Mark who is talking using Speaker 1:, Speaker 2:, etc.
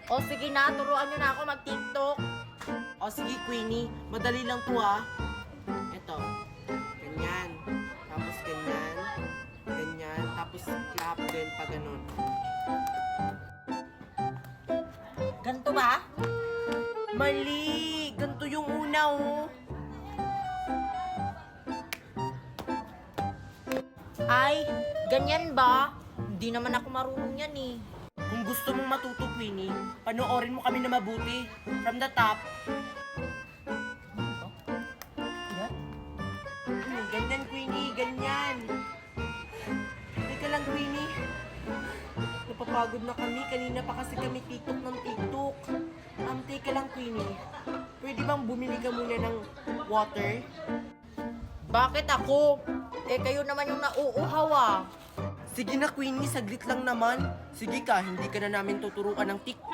Speaker 1: O sige na, turuan nyo na ako mag-TikTok.
Speaker 2: O sige, Queenie. Madali lang po ha. Ito. Ganyan. Tapos ganyan. Ganyan. Tapos clap din pa ganun.
Speaker 1: Ganto ba?
Speaker 2: Mali! Ganito yung una oh.
Speaker 1: Ay, ganyan ba? Hindi naman ako marunong yan eh.
Speaker 2: Kung gusto mong matuto, Queenie, panoorin mo kami na mabuti. From the top.
Speaker 1: Yan?
Speaker 2: Ganyan, Queenie. Ganyan. Teka lang, Queenie. Napapagod na kami. Kanina pa kasi kami TikTok ng TikTok. Teka lang, Queenie. Pwede bang bumili ka muna ng water?
Speaker 1: Bakit ako? Eh, kayo naman yung nauuhaw ah.
Speaker 2: Sige na, Queenie. Saglit lang naman. Sige ka, hindi ka na namin tuturuan ng TikTok.